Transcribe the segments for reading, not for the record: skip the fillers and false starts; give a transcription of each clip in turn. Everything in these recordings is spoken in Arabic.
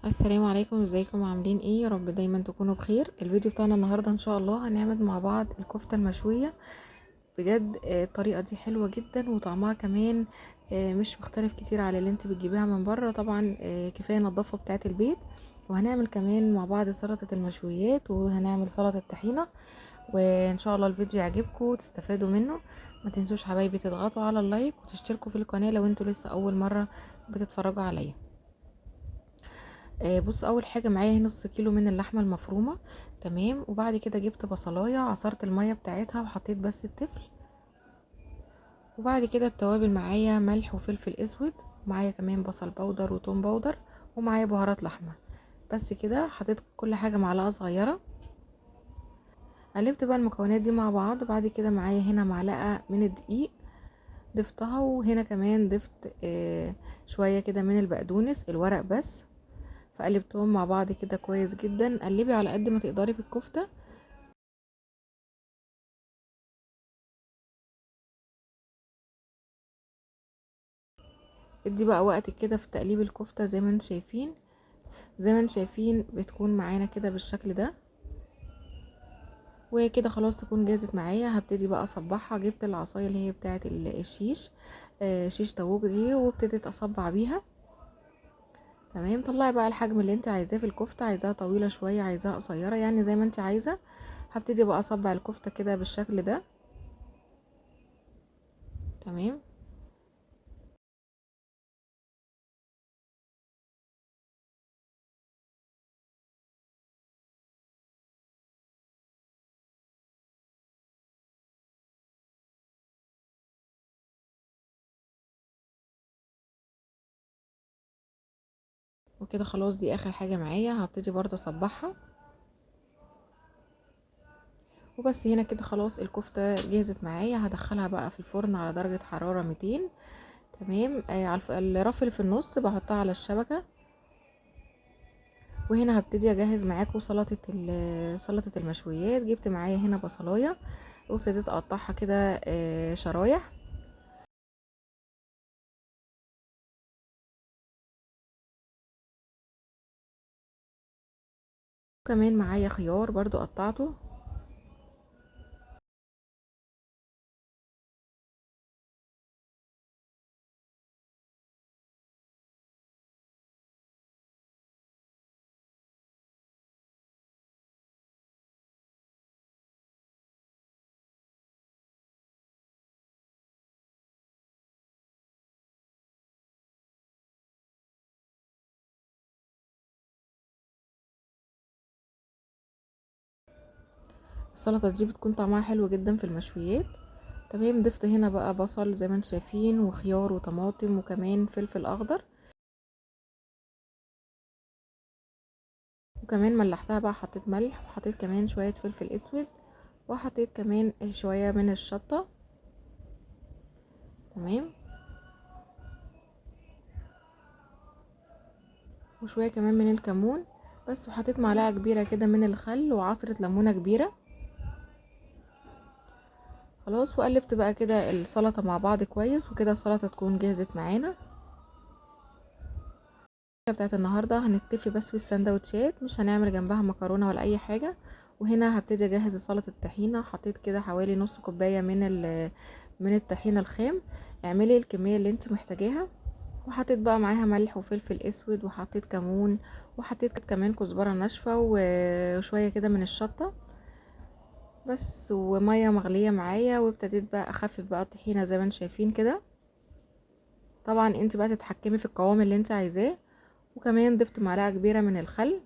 السلام عليكم، ازيكم عاملين ايه؟ يا رب دايما تكونوا بخير. الفيديو بتاعنا النهارده ان شاء الله هنعمل مع بعض الكفته المشويه. بجد الطريقه دي حلوه جدا وطعمها كمان مش مختلف كتير على اللي انت بتجيبيها من بره. طبعا كفايه النظافه بتاعه البيت. وهنعمل كمان مع بعض سلطه المشويات وهنعمل سلطه الطحينه. وان شاء الله الفيديو يعجبكم وتستفادوا منه. ما تنسوش حبايبي تضغطوا على اللايك وتشتركوا في القناه لو انتوا لسه اول مره بتتفرجوا عليا. بص، اول حاجه معايا نص كيلو من اللحمه المفرومه. تمام. وبعد كده جبت بصلايه عصرت الميه بتاعتها وحطيت بس التفل. وبعد كده التوابل معايا ملح وفلفل اسود. معايا كمان بصل بودر وتوم بودر. ومعايا بهارات لحمه. بس كده حطيت كل حاجه معلقه صغيره. قلبت بقى المكونات دي مع بعض. بعد كده معايا هنا معلقه من الدقيق ضفتها. وهنا كمان ضفت شويه كده من البقدونس الورق بس. فقلبتهم مع بعض كده كويس جدا. قلبي على قد ما تقدري في الكفته. ادي بقى وقت كده في تقليب الكفته زي ما انت شايفين بتكون معانا كده بالشكل ده. وكده خلاص تكون جاهزت معايا. هبتدي بقى اصبعها. جبت العصايه اللي هي بتاعه الشيش، شيش طاووق دي، وابتديت اصبع بيها. تمام. طلعي بقى الحجم اللي انت عايزاه في الكفته، عايزاها طويله شويه عايزاها قصيره، يعني زي ما انت عايزه. هبتدي بقى اصبع الكفته كده بالشكل ده. تمام. وكده خلاص دي اخر حاجه معايا. هبتدي برضه اصبعها وبس. هنا كده خلاص الكفتة جهزت معايا. هدخلها بقى في الفرن على درجة حرارة 200. تمام. على الرف اللي في النص بحطها على الشبكة. وهنا هبتدي اجهز معاكم سلطة المشويات. جبت معايا هنا بصلاية وابتديت اقطعها كده شرايح. وكمان معايا خيار برضو قطعته. السلطة دي بتكون طعمها حلو جدا في المشويات. تمام. ضفت هنا بقى بصل زي ما انتم شايفين وخيار وطماطم وكمان فلفل اخضر. وكمان ملحتها بقى، حطيت ملح وحطيت كمان شوية فلفل اسود. وحطيت كمان شوية من الشطة. تمام. وشوية كمان من الكمون بس. وحطيت معلقة كبيرة كده من الخل وعصرة ليمونة كبيرة. خلاص. وقلبت بقى كده السلطة مع بعض كويس. وكده السلطة تكون جهزت معانا. بتاعت النهاردة هنكتفي بس بالسندوتشات، مش هنعمل جنبها مكرونة ولا اي حاجة. وهنا هبتدي اجهز سلطة الطحينة. حطيت كده حوالي نص كوباية من الطحينة الخام. اعملي الكمية اللي انت محتاجاها. وحطيت بقى معاها ملح وفلفل اسود وحطيت كمون. وحطيت كمان كزبرة ناشفة وشوية كده من الشطة بس. ومية مغلية معايا. وابتديت بقى اخفف بقى الطحينة زي ما انتم شايفين كده. طبعا انت بقى تتحكمي في القوام اللي انت عايزاه. وكمان ضفت معلقة كبيرة من الخل.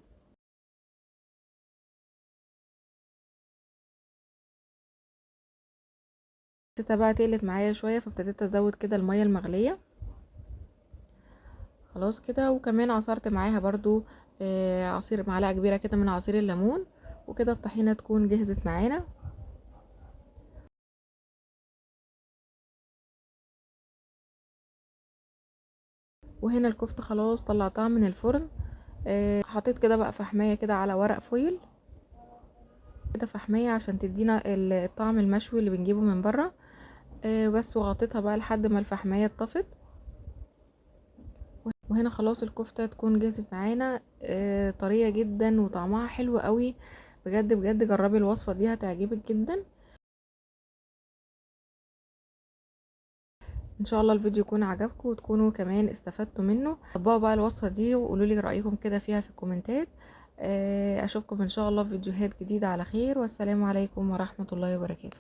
حسيتها بقى تقلت معايا شوية فابتديت ازود كده المية المغلية. خلاص كده. وكمان عصرت معاها برضو عصير معلقة كبيرة كده من عصير الليمون. وكده الطحينة تكون جهزت معانا. وهنا الكفتة خلاص طلعتها من الفرن. حطيت كده بقى فحمية كده على ورق فويل كده، فحمية عشان تدينا الطعم المشوي اللي بنجيبه من بره. بس. وغطيتها بقى لحد ما الفحمية اتطفت. وهنا خلاص الكفتة تكون جاهزت معانا، طرية جدا وطعمها حلو قوي. بجد بجد جربي الوصفة دي هتعجبك جدا. ان شاء الله الفيديو يكون عجبكم وتكونوا كمان استفدتوا منه. طبقوا بقى الوصفة دي وقولوا لي رأيكم كده فيها في الكومنتات. اشوفكم ان شاء الله في فيديوهات جديدة على خير، والسلام عليكم ورحمة الله وبركاته.